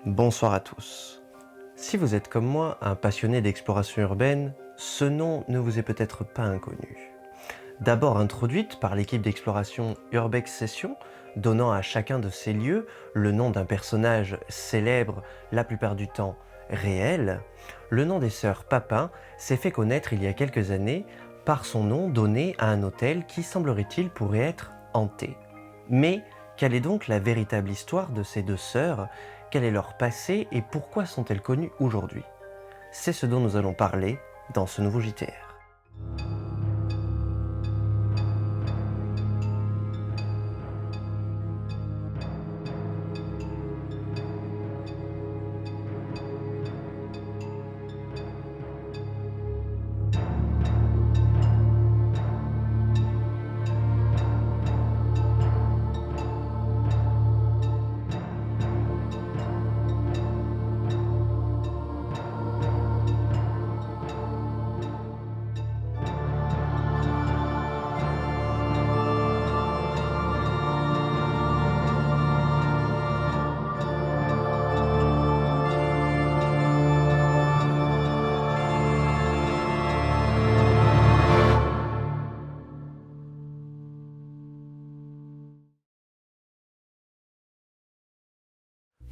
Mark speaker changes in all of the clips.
Speaker 1: Bonsoir à tous. Si vous êtes comme moi un passionné d'exploration urbaine, ce nom ne vous est peut-être pas inconnu. D'abord introduite par l'équipe d'exploration Urbex Session, donnant à chacun de ces lieux le nom d'un personnage célèbre, la plupart du temps réel, le nom des sœurs Papin s'est fait connaître il y a quelques années par son nom donné à un hôtel qui, semblerait-il, pourrait être hanté. Mais quelle est donc la véritable histoire de ces deux sœurs? Quel est leur passé et pourquoi sont-elles connues aujourd'hui? C'est ce dont nous allons parler dans ce nouveau JTR.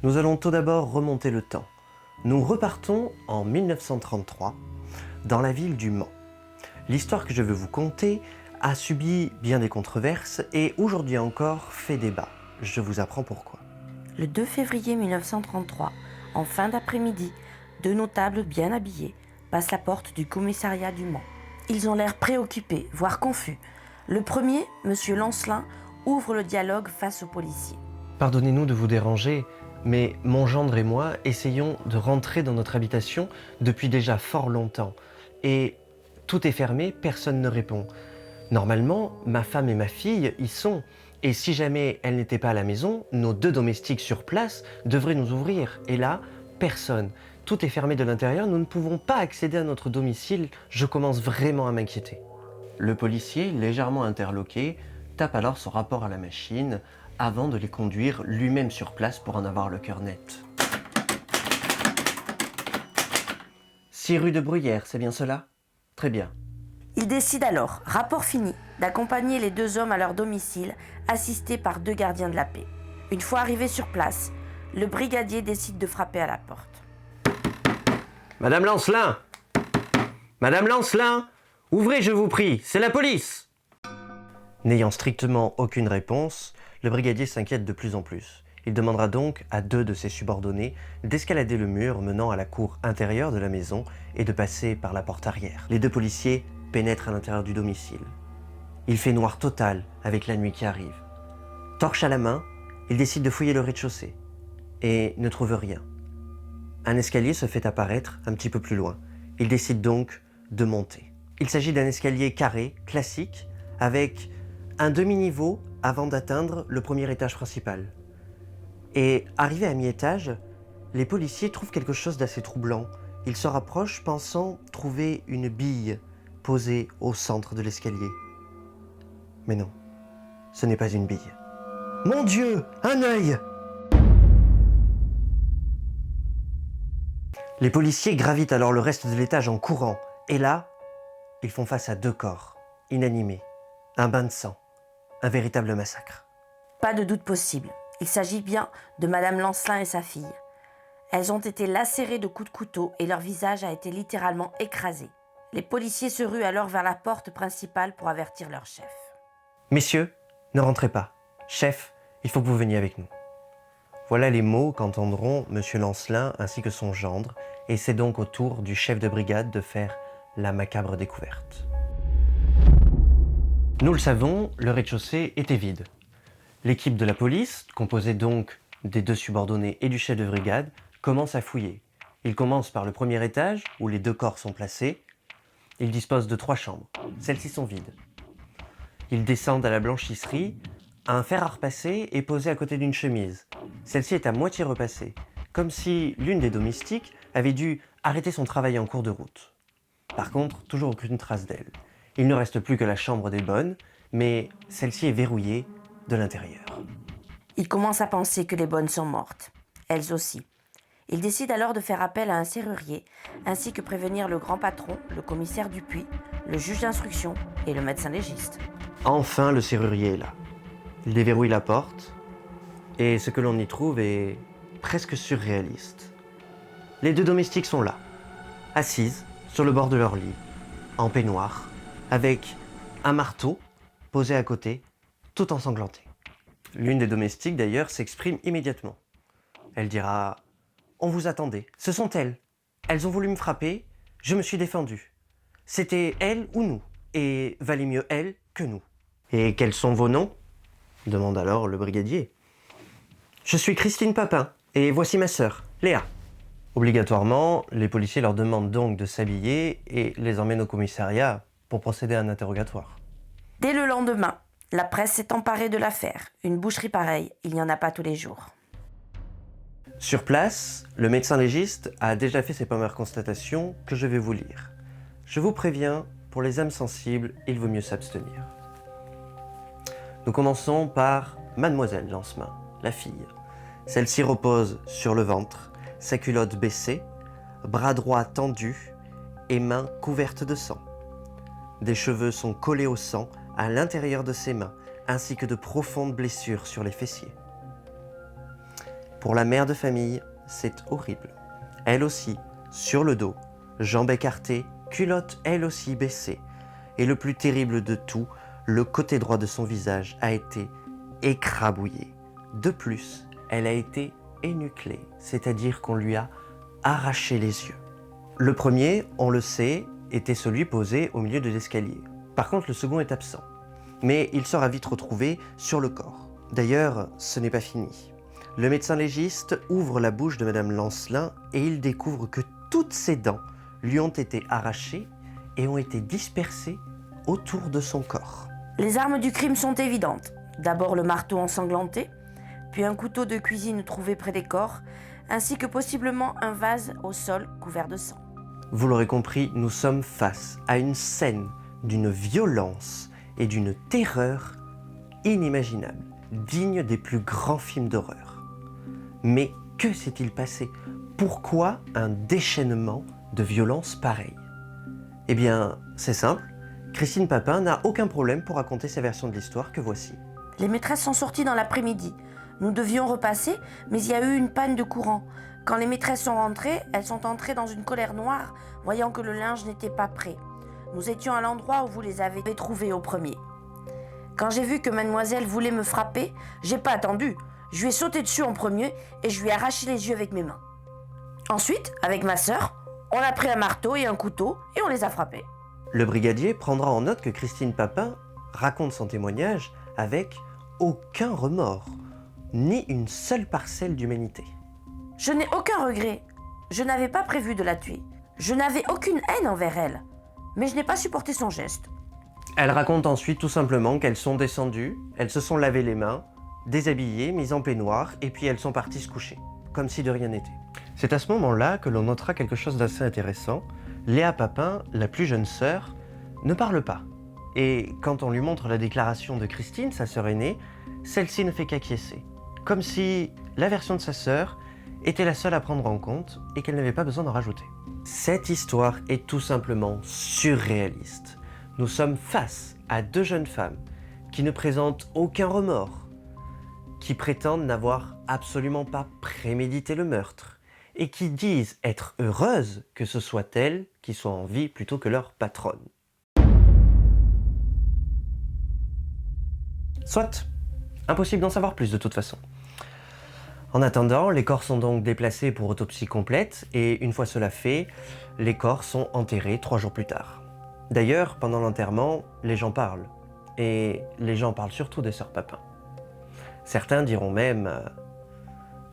Speaker 1: Nous allons tout d'abord remonter le temps. Nous repartons en 1933, dans la ville du Mans. L'histoire que je veux vous conter a subi bien des controverses et aujourd'hui encore fait débat. Je vous apprends pourquoi.
Speaker 2: Le 2 février 1933, en fin d'après-midi, deux notables bien habillés passent la porte du commissariat du Mans. Ils ont l'air préoccupés, voire confus. Le premier, M. Lancelin, ouvre le dialogue face aux policiers.
Speaker 1: Pardonnez-nous de vous déranger, mais mon gendre et moi essayons de rentrer dans notre habitation depuis déjà fort longtemps. Et tout est fermé, personne ne répond. Normalement, ma femme et ma fille y sont. Et si jamais elles n'étaient pas à la maison, nos deux domestiques sur place devraient nous ouvrir. Et là, personne. Tout est fermé de l'intérieur, nous ne pouvons pas accéder à notre domicile. Je commence vraiment à m'inquiéter. Le policier, légèrement interloqué, tape alors son rapport à la machine avant de les conduire lui-même sur place pour en avoir le cœur net. 6 rue de Bruyères, c'est bien cela? Très bien.
Speaker 2: Il décide alors, rapport fini, d'accompagner les deux hommes à leur domicile, assistés par deux gardiens de la paix. Une fois arrivé sur place, le brigadier décide de frapper à la porte.
Speaker 1: Madame Lancelin! Madame Lancelin! Ouvrez, je vous prie, c'est la police! N'ayant strictement aucune réponse, le brigadier s'inquiète de plus en plus. Il demandera donc à deux de ses subordonnés d'escalader le mur menant à la cour intérieure de la maison et de passer par la porte arrière. Les deux policiers pénètrent à l'intérieur du domicile. Il fait noir total avec la nuit qui arrive. Torche à la main, ils décident de fouiller le rez-de-chaussée et ne trouvent rien. Un escalier se fait apparaître un petit peu plus loin. Ils décident donc de monter. Il s'agit d'un escalier carré, classique, avec un demi-niveau avant d'atteindre le premier étage principal. Et arrivés à mi-étage, les policiers trouvent quelque chose d'assez troublant. Ils se rapprochent pensant trouver une bille posée au centre de l'escalier. Mais non, ce n'est pas une bille. Mon Dieu, un œil! Les policiers gravitent alors le reste de l'étage en courant. Et là, ils font face à deux corps, inanimés. Un bain de sang. Un véritable massacre.
Speaker 2: Pas de doute possible, il s'agit bien de Madame Lancelin et sa fille. Elles ont été lacérées de coups de couteau et leur visage a été littéralement écrasé. Les policiers se ruent alors vers la porte principale pour avertir leur chef.
Speaker 1: Messieurs, ne rentrez pas. Chef, il faut que vous veniez avec nous. Voilà les mots qu'entendront M. Lancelin ainsi que son gendre, et c'est donc au tour du chef de brigade de faire la macabre découverte. Nous le savons, le rez-de-chaussée était vide. L'équipe de la police, composée donc des deux subordonnés et du chef de brigade, commence à fouiller. Ils commencent par le premier étage, où les deux corps sont placés. Ils disposent de 3 chambres. Celles-ci sont vides. Ils descendent à la blanchisserie. Un fer à repasser est posé à côté d'une chemise. Celle-ci est à moitié repassée, comme si l'une des domestiques avait dû arrêter son travail en cours de route. Par contre, toujours aucune trace d'elle. Il ne reste plus que la chambre des bonnes, mais celle-ci est verrouillée de l'intérieur.
Speaker 2: Il commence à penser que les bonnes sont mortes, elles aussi. Il décide alors de faire appel à un serrurier, ainsi que prévenir le grand patron, le commissaire Dupuis, le juge d'instruction et le médecin légiste.
Speaker 1: Enfin, le serrurier est là. Il déverrouille la porte, et ce que l'on y trouve est presque surréaliste. Les deux domestiques sont là, assises sur le bord de leur lit, en peignoir, avec un marteau posé à côté, tout ensanglanté. L'une des domestiques d'ailleurs s'exprime immédiatement. Elle dira « On vous attendait, ce sont elles. Elles ont voulu me frapper, je me suis défendu. C'était elles ou nous, et valait mieux elles que nous. » « Et quels sont vos noms ?» demande alors le brigadier. « Je suis Christine Papin, et voici ma sœur, Léa. » Obligatoirement, les policiers leur demandent donc de s'habiller et les emmènent au commissariat pour procéder à un interrogatoire.
Speaker 2: Dès le lendemain, la presse s'est emparée de l'affaire. Une boucherie pareille, il n'y en a pas tous les jours.
Speaker 1: Sur place, le médecin légiste a déjà fait ses premières constatations que je vais vous lire. Je vous préviens, pour les âmes sensibles, il vaut mieux s'abstenir. Nous commençons par Mademoiselle Lancemin, la fille. Celle-ci repose sur le ventre, sa culotte baissée, bras droit tendu et mains couvertes de sang. Des cheveux sont collés au sang à l'intérieur de ses mains, ainsi que de profondes blessures sur les fessiers. Pour la mère de famille, c'est horrible. Elle aussi, sur le dos, jambes écartées, culotte elle aussi baissée. Et le plus terrible de tout, le côté droit de son visage a été écrabouillé. De plus, elle a été énuclée, c'est-à-dire qu'on lui a arraché les yeux. Le premier, on le sait, était celui posé au milieu de l'escalier. Par contre, le second est absent. Mais il sera vite retrouvé sur le corps. D'ailleurs, ce n'est pas fini. Le médecin légiste ouvre la bouche de Madame Lancelin et il découvre que toutes ses dents lui ont été arrachées et ont été dispersées autour de son corps.
Speaker 2: Les armes du crime sont évidentes. D'abord le marteau ensanglanté, puis un couteau de cuisine trouvé près des corps, ainsi que possiblement un vase au sol couvert de sang.
Speaker 1: Vous l'aurez compris, nous sommes face à une scène d'une violence et d'une terreur inimaginables, dignes des plus grands films d'horreur. Mais que s'est-il passé? Pourquoi un déchaînement de violence pareille? Eh bien, c'est simple. Christine Papin n'a aucun problème pour raconter sa version de l'histoire que voici.
Speaker 2: Les maîtresses sont sorties dans l'après-midi. Nous devions repasser, mais il y a eu une panne de courant. Quand les maîtresses sont rentrées, elles sont entrées dans une colère noire, voyant que le linge n'était pas prêt. Nous étions à l'endroit où vous les avez trouvés au premier. Quand j'ai vu que mademoiselle voulait me frapper, j'ai pas attendu. Je lui ai sauté dessus en premier et je lui ai arraché les yeux avec mes mains. Ensuite, avec ma sœur, on a pris un marteau et un couteau et on les a frappés.
Speaker 1: Le brigadier prendra en note que Christine Papin raconte son témoignage avec aucun remords, ni une seule parcelle d'humanité.
Speaker 2: Je n'ai aucun regret. Je n'avais pas prévu de la tuer. Je n'avais aucune haine envers elle. Mais je n'ai pas supporté son geste.
Speaker 1: Elle raconte ensuite tout simplement qu'elles sont descendues, elles se sont lavées les mains, déshabillées, mises en peignoir, et puis elles sont parties se coucher, comme si de rien n'était. C'est à ce moment-là que l'on notera quelque chose d'assez intéressant. Léa Papin, la plus jeune sœur, ne parle pas. Et quand on lui montre la déclaration de Christine, sa sœur aînée, celle-ci ne fait qu'acquiescer. Comme si la version de sa sœur était la seule à prendre en compte et qu'elle n'avait pas besoin d'en rajouter. Cette histoire est tout simplement surréaliste. Nous sommes face à deux jeunes femmes qui ne présentent aucun remords, qui prétendent n'avoir absolument pas prémédité le meurtre et qui disent être heureuses que ce soit elles qui soient en vie plutôt que leur patronne. Soit, impossible d'en savoir plus de toute façon. En attendant, les corps sont donc déplacés pour autopsie complète et une fois cela fait, les corps sont enterrés 3 jours plus tard. D'ailleurs, pendant l'enterrement, les gens parlent. Et les gens parlent surtout des sœurs Papin. Certains diront même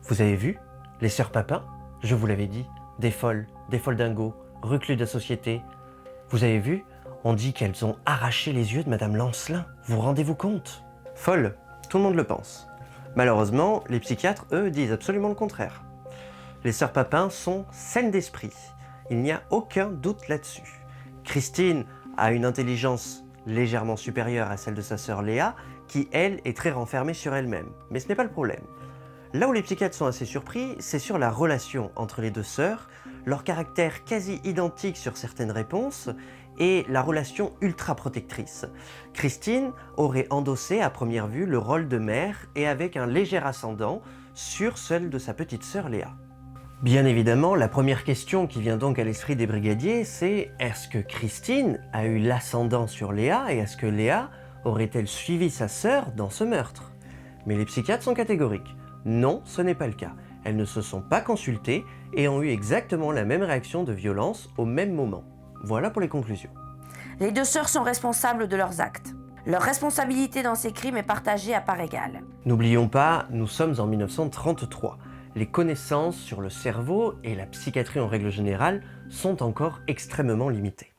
Speaker 1: vous avez vu, les sœurs Papin, je vous l'avais dit, des folles dingos, reclus de la société. Vous avez vu, on dit qu'elles ont arraché les yeux de Madame Lancelin. Vous rendez-vous compte? Folles, tout le monde le pense. Malheureusement, les psychiatres, eux, disent absolument le contraire. Les sœurs Papin sont saines d'esprit. Il n'y a aucun doute là-dessus. Christine a une intelligence légèrement supérieure à celle de sa sœur Léa, qui, elle, est très renfermée sur elle-même. Mais ce n'est pas le problème. Là où les psychiatres sont assez surpris, c'est sur la relation entre les deux sœurs, leur caractère quasi identique sur certaines réponses et la relation ultra protectrice. Christine aurait endossé à première vue le rôle de mère et avec un léger ascendant sur celle de sa petite sœur Léa. Bien évidemment, la première question qui vient donc à l'esprit des brigadiers, c'est est-ce que Christine a eu l'ascendant sur Léa et est-ce que Léa aurait-elle suivi sa sœur dans ce meurtre? Mais les psychiatres sont catégoriques. Non, ce n'est pas le cas. Elles ne se sont pas consultées et ont eu exactement la même réaction de violence au même moment. Voilà pour les conclusions.
Speaker 2: Les deux sœurs sont responsables de leurs actes. Leur responsabilité dans ces crimes est partagée à part égale.
Speaker 1: N'oublions pas, nous sommes en 1933. Les connaissances sur le cerveau et la psychiatrie en règle générale sont encore extrêmement limitées.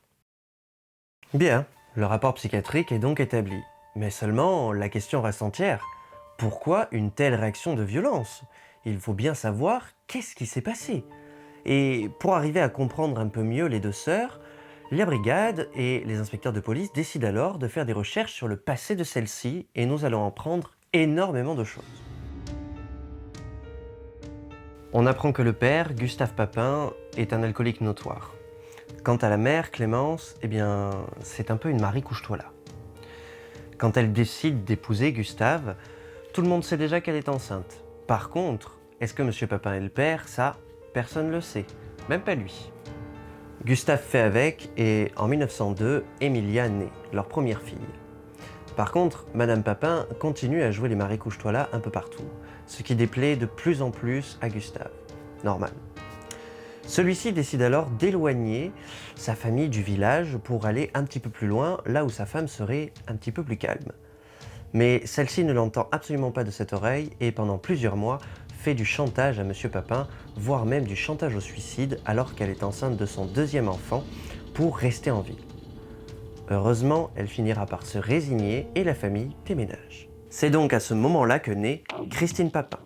Speaker 1: Bien, le rapport psychiatrique est donc établi. Mais seulement, la question reste entière. Pourquoi une telle réaction de violence? Il faut bien savoir qu'est-ce qui s'est passé. Et pour arriver à comprendre un peu mieux les deux sœurs, la brigade et les inspecteurs de police décident alors de faire des recherches sur le passé de celle-ci et nous allons apprendre énormément de choses. On apprend que le père, Gustave Papin, est un alcoolique notoire. Quant à la mère, Clémence, c'est un peu une Marie couche-toi-là. Quand elle décide d'épouser Gustave, tout le monde sait déjà qu'elle est enceinte. Par contre, est-ce que M. Papin est le père? Ça, personne ne le sait, même pas lui. Gustave fait avec et en 1902, Emilia naît, leur première fille. Par contre, Madame Papin continue à jouer les Marie couche-toi-là un peu partout, ce qui déplaît de plus en plus à Gustave. Normal. Celui-ci décide alors d'éloigner sa famille du village pour aller un petit peu plus loin, là où sa femme serait un petit peu plus calme. Mais celle-ci ne l'entend absolument pas de cette oreille et pendant plusieurs mois fait du chantage à M. Papin, voire même du chantage au suicide alors qu'elle est enceinte de son deuxième enfant pour rester en ville. Heureusement, elle finira par se résigner et la famille déménage. C'est donc à ce moment-là que naît Christine Papin.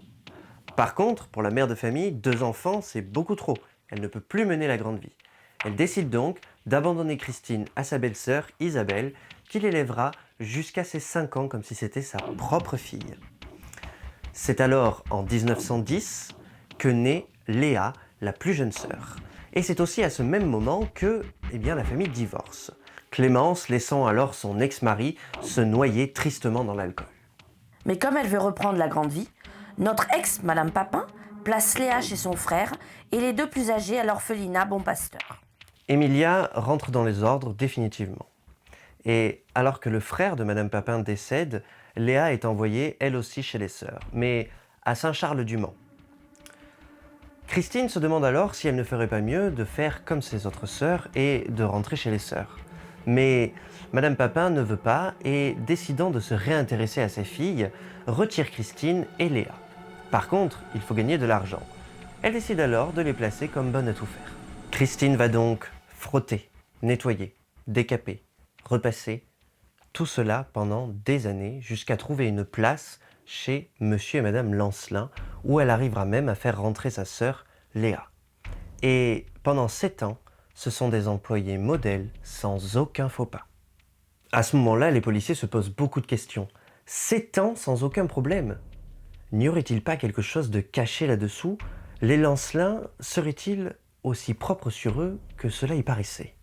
Speaker 1: Par contre, pour la mère de famille, 2 enfants, c'est beaucoup trop. Elle ne peut plus mener la grande vie. Elle décide donc d'abandonner Christine à sa belle-sœur Isabelle, qui l'élèvera jusqu'à ses 5 ans comme si c'était sa propre fille. C'est alors en 1910 que naît Léa, la plus jeune sœur. Et c'est aussi à ce même moment que la famille divorce. Clémence laissant alors son ex-mari se noyer tristement dans l'alcool.
Speaker 2: Mais comme elle veut reprendre la grande vie, notre ex, Madame Papin, place Léa chez son frère et les 2 plus âgés à l'orphelinat Bon Pasteur.
Speaker 1: Emilia rentre dans les ordres définitivement. Et alors que le frère de Madame Papin décède, Léa est envoyée elle aussi chez les sœurs, mais à Saint-Charles-du-Mans. Christine se demande alors si elle ne ferait pas mieux de faire comme ses autres sœurs et de rentrer chez les sœurs. Mais Madame Papin ne veut pas et, décidant de se réintéresser à ses filles, retire Christine et Léa. Par contre, il faut gagner de l'argent. Elle décide alors de les placer comme bonnes à tout faire. Christine va donc frotter, nettoyer, décaper, repasser, tout cela pendant des années jusqu'à trouver une place chez Monsieur et Madame Lancelin, où elle arrivera même à faire rentrer sa sœur Léa. Et pendant 7 ans, ce sont des employés modèles sans aucun faux pas. À ce moment-là, les policiers se posent beaucoup de questions. 7 ans sans aucun problème. N'y aurait-il pas quelque chose de caché là-dessous? Les Lancelins seraient-ils aussi propres sur eux que cela y paraissait?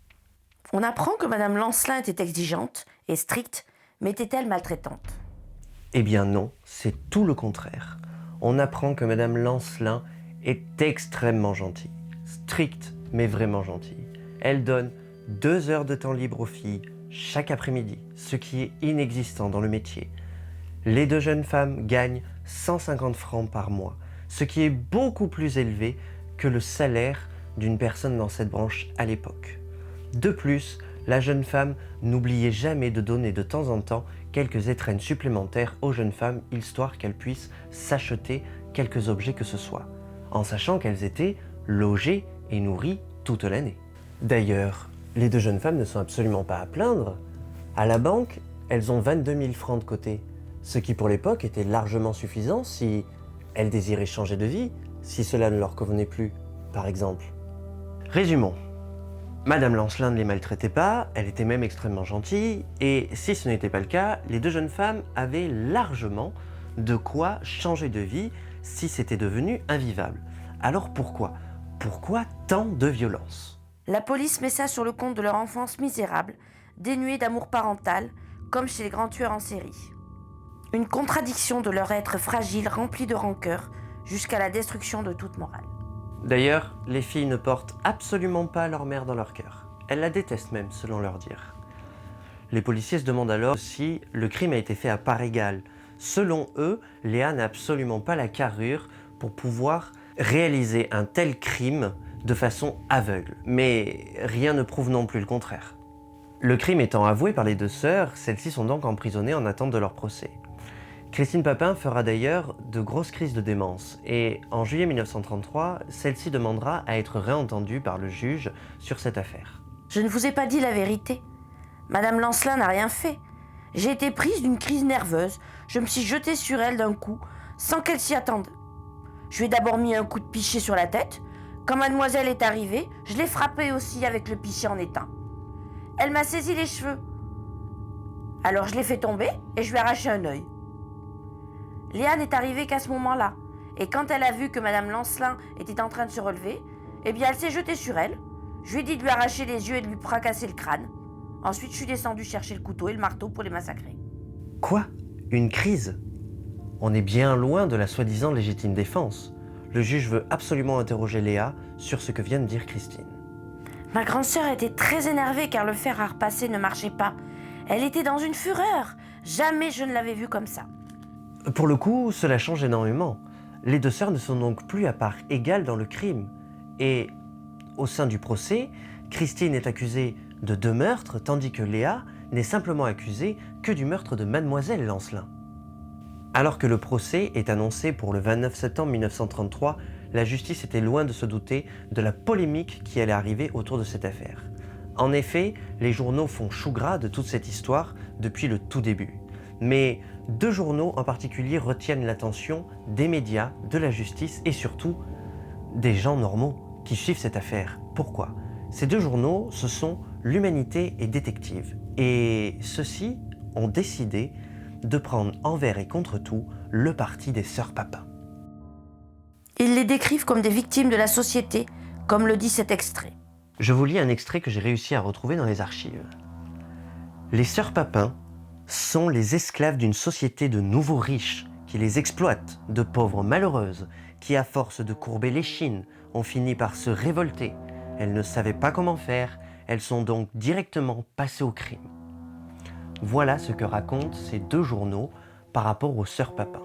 Speaker 2: On apprend que Madame Lancelin était exigeante et stricte, mais était-elle maltraitante?
Speaker 1: Eh bien non, c'est tout le contraire. On apprend que Madame Lancelin est extrêmement gentille. Stricte, mais vraiment gentille. Elle donne 2 heures de temps libre aux filles chaque après-midi, ce qui est inexistant dans le métier. Les 2 jeunes femmes gagnent 150 francs par mois, ce qui est beaucoup plus élevé que le salaire d'une personne dans cette branche à l'époque. De plus, la jeune femme n'oubliait jamais de donner de temps en temps quelques étrennes supplémentaires aux jeunes femmes, histoire qu'elles puissent s'acheter quelques objets que ce soit, en sachant qu'elles étaient logées et nourries toute l'année. D'ailleurs, les 2 jeunes femmes ne sont absolument pas à plaindre. À la banque, elles ont 22 000 francs de côté, ce qui pour l'époque était largement suffisant si elles désiraient changer de vie, si cela ne leur convenait plus, par exemple. Résumons. Madame Lancelin ne les maltraitait pas, elle était même extrêmement gentille, et si ce n'était pas le cas, les 2 jeunes femmes avaient largement de quoi changer de vie si c'était devenu invivable. Alors pourquoi? Pourquoi tant de violence?
Speaker 2: La police met ça sur le compte de leur enfance misérable, dénuée d'amour parental, comme chez les grands tueurs en série. Une contradiction de leur être fragile, rempli de rancœur, jusqu'à la destruction de toute morale.
Speaker 1: D'ailleurs, les filles ne portent absolument pas leur mère dans leur cœur. Elles la détestent même, selon leur dire. Les policiers se demandent alors si le crime a été fait à part égale. Selon eux, Léa n'a absolument pas la carrure pour pouvoir réaliser un tel crime de façon aveugle. Mais rien ne prouve non plus le contraire. Le crime étant avoué par les deux sœurs, celles-ci sont donc emprisonnées en attente de leur procès. Christine Papin fera d'ailleurs de grosses crises de démence et en juillet 1933, celle-ci demandera à être réentendue par le juge sur cette affaire.
Speaker 2: Je ne vous ai pas dit la vérité. Madame Lancelin n'a rien fait. J'ai été prise d'une crise nerveuse. Je me suis jetée sur elle d'un coup, sans qu'elle s'y attende. Je lui ai d'abord mis un coup de pichet sur la tête. Quand mademoiselle est arrivée, je l'ai frappée aussi avec le pichet en éteint. Elle m'a saisi les cheveux. Alors je l'ai fait tomber et je lui ai arraché un œil. Léa n'est arrivée qu'à ce moment-là. Et quand elle a vu que Madame Lancelin était en train de se relever, eh bien elle s'est jetée sur elle. Je lui ai dit de lui arracher les yeux et de lui fracasser le crâne. Ensuite, je suis descendue chercher le couteau et le marteau pour les massacrer.
Speaker 1: Quoi? Une crise? On est bien loin de la soi-disant légitime défense. Le juge veut absolument interroger Léa sur ce que vient de dire Christine.
Speaker 2: Ma grande sœur était très énervée car le fer à repasser ne marchait pas. Elle était dans une fureur. Jamais je ne l'avais vue comme ça.
Speaker 1: Pour le coup, cela change énormément. Les deux sœurs ne sont donc plus à part égale dans le crime. Et au sein du procès, Christine est accusée de 2 meurtres, tandis que Léa n'est simplement accusée que du meurtre de Mademoiselle Lancelin. Alors que le procès est annoncé pour le 29 septembre 1933, la justice était loin de se douter de la polémique qui allait arriver autour de cette affaire. En effet, les journaux font chou gras de toute cette histoire depuis le tout début. Mais 2 journaux en particulier retiennent l'attention des médias, de la justice et surtout des gens normaux qui suivent cette affaire. Pourquoi? Ces 2 journaux, ce sont l'Humanité et Détective. Et ceux-ci ont décidé de prendre envers et contre tout le parti des sœurs Papin.
Speaker 2: Ils les décrivent comme des victimes de la société, comme le dit cet extrait.
Speaker 1: Je vous lis un extrait que j'ai réussi à retrouver dans les archives. Les sœurs Papin sont les esclaves d'une société de nouveaux riches qui les exploitent, de pauvres malheureuses qui, à force de courber l'échine, ont fini par se révolter. Elles ne savaient pas comment faire, elles sont donc directement passées au crime. Voilà ce que racontent ces 2 journaux par rapport aux sœurs Papin.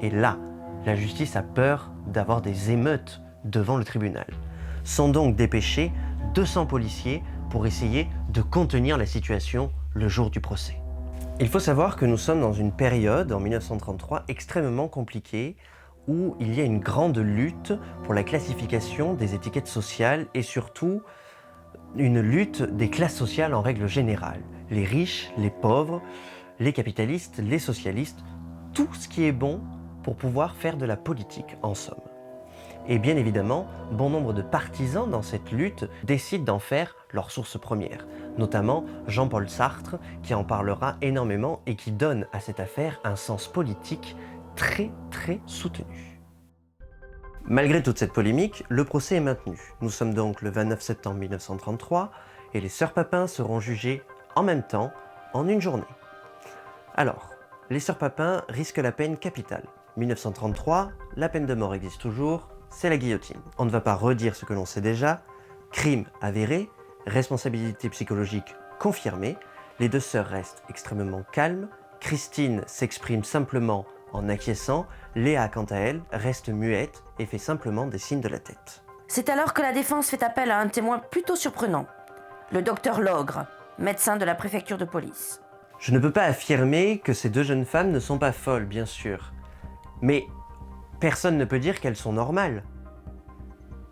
Speaker 1: Et là, la justice a peur d'avoir des émeutes devant le tribunal. Sont donc dépêchés 200 policiers pour essayer de contenir la situation le jour du procès. Il faut savoir que nous sommes dans une période, en 1933, extrêmement compliquée, où il y a une grande lutte pour la classification des étiquettes sociales et surtout une lutte des classes sociales en règle générale. Les riches, les pauvres, les capitalistes, les socialistes, tout ce qui est bon pour pouvoir faire de la politique, en somme. Et bien évidemment, bon nombre de partisans dans cette lutte décident d'en faire leur source première, notamment Jean-Paul Sartre, qui en parlera énormément et qui donne à cette affaire un sens politique très soutenu. Malgré toute cette polémique, le procès est maintenu. Nous sommes donc le 29 septembre 1933 et les sœurs Papin seront jugées en même temps, en une journée. Alors, les sœurs Papin risquent la peine capitale. 1933, la peine de mort existe toujours, c'est la guillotine. On ne va pas redire ce que l'on sait déjà. Crime avéré, responsabilité psychologique confirmée, les 2 sœurs restent extrêmement calmes, Christine s'exprime simplement en acquiesçant, Léa, quant à elle, reste muette et fait simplement des signes de la tête.
Speaker 2: C'est alors que la défense fait appel à un témoin plutôt surprenant, le docteur Logre, médecin de la préfecture de police.
Speaker 1: Je ne peux pas affirmer que ces 2 jeunes femmes ne sont pas folles, bien sûr. Mais personne ne peut dire qu'elles sont normales.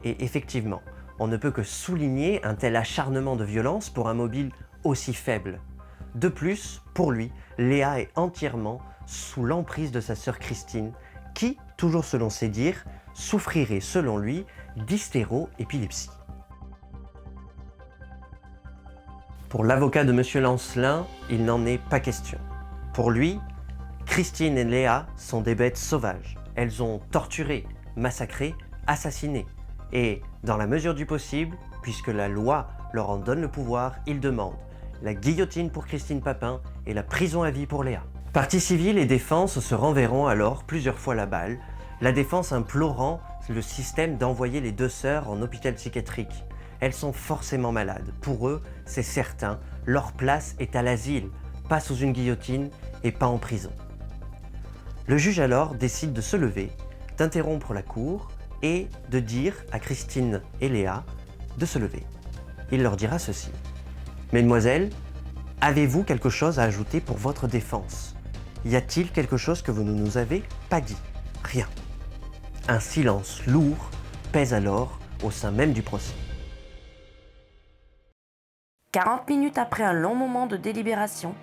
Speaker 1: Et effectivement, on ne peut que souligner un tel acharnement de violence pour un mobile aussi faible. De plus, pour lui, Léa est entièrement sous l'emprise de sa sœur Christine, qui, toujours selon ses dires, souffrirait selon lui d'hystéro-épilepsie. Pour l'avocat de M. Lancelin, il n'en est pas question. Pour lui, Christine et Léa sont des bêtes sauvages, elles ont torturé, massacré, assassiné. Et dans la mesure du possible, puisque la loi leur en donne le pouvoir, ils demandent la guillotine pour Christine Papin et la prison à vie pour Léa. Partie civile et défense se renverront alors plusieurs fois la balle, la défense implorant le système d'envoyer les deux sœurs en hôpital psychiatrique. Elles sont forcément malades. Pour eux, c'est certain, leur place est à l'asile, pas sous une guillotine et pas en prison. Le juge alors décide de se lever, d'interrompre la cour et de dire à Christine et Léa de se lever. Il leur dira ceci. Mesdemoiselles, avez-vous quelque chose à ajouter pour votre défense? Y a-t-il quelque chose que vous ne nous avez pas dit? Rien. Un silence lourd pèse alors au sein même du procès.
Speaker 2: 40 minutes après un long moment de délibération,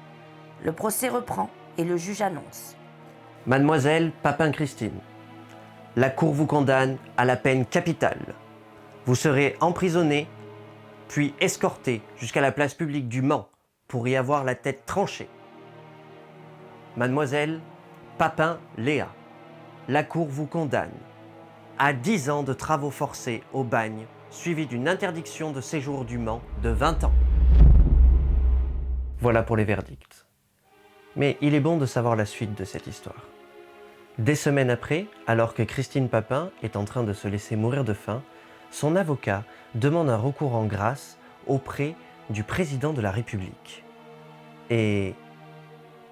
Speaker 2: le procès reprend et le juge annonce.
Speaker 1: Mademoiselle Papin-Christine, la Cour vous condamne à la peine capitale. Vous serez emprisonnée, puis escortée jusqu'à la place publique du Mans pour y avoir la tête tranchée. Mademoiselle Papin-Léa, la Cour vous condamne à 10 ans de travaux forcés au bagne, suivi d'une interdiction de séjour du Mans de 20 ans. Voilà pour les verdicts. Mais il est bon de savoir la suite de cette histoire. Des semaines après, alors que Christine Papin est en train de se laisser mourir de faim, son avocat demande un recours en grâce auprès du président de la République. Et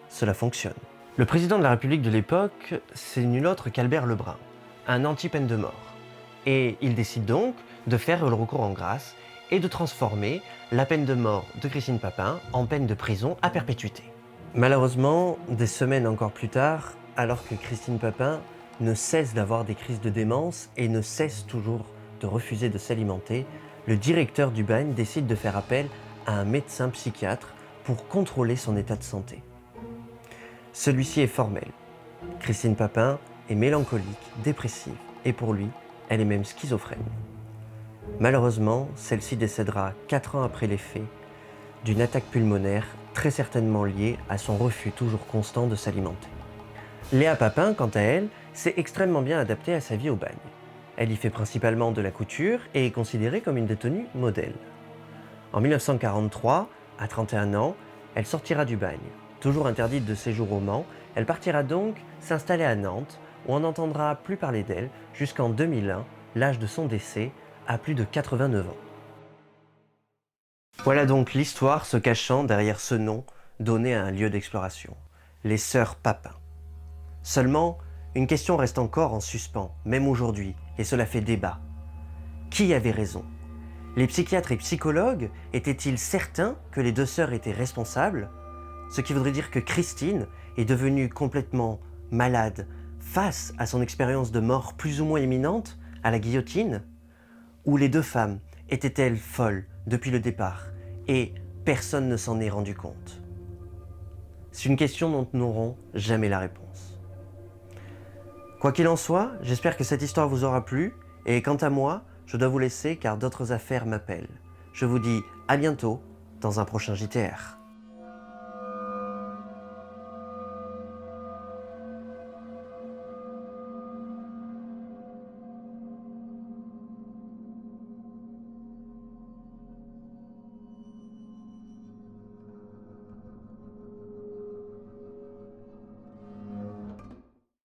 Speaker 1: cela fonctionne. Le président de la République de l'époque, c'est nul autre qu'Albert Lebrun, un anti-peine de mort. Et il décide donc de faire le recours en grâce et de transformer la peine de mort de Christine Papin en peine de prison à perpétuité. Malheureusement, des semaines encore plus tard, alors que Christine Papin ne cesse d'avoir des crises de démence et ne cesse toujours de refuser de s'alimenter, le directeur du bagne décide de faire appel à un médecin psychiatre pour contrôler son état de santé. Celui-ci est formel. Christine Papin est mélancolique, dépressive, et pour lui, elle est même schizophrène. Malheureusement, celle-ci décédera 4 ans après les faits d'une attaque pulmonaire très certainement liée à son refus toujours constant de s'alimenter. Léa Papin, quant à elle, s'est extrêmement bien adaptée à sa vie au bagne. Elle y fait principalement de la couture et est considérée comme une détenue modèle. En 1943, à 31 ans, elle sortira du bagne. Toujours interdite de séjour au Mans, elle partira donc s'installer à Nantes, où on n'entendra plus parler d'elle jusqu'en 2001, l'âge de son décès, à plus de 89 ans. Voilà donc l'histoire se cachant derrière ce nom donné à un lieu d'exploration, les Sœurs Papin. Seulement, une question reste encore en suspens, même aujourd'hui, et cela fait débat. Qui avait raison? Les psychiatres et psychologues étaient-ils certains que les deux sœurs étaient responsables? Ce qui voudrait dire que Christine est devenue complètement malade face à son expérience de mort plus ou moins imminente à la guillotine? Ou les deux femmes étaient-elles folles depuis le départ et personne ne s'en est rendu compte? C'est une question dont nous n'aurons jamais la réponse. Quoi qu'il en soit, j'espère que cette histoire vous aura plu et quant à moi, je dois vous laisser car d'autres affaires m'appellent. Je vous dis à bientôt dans un prochain JTR.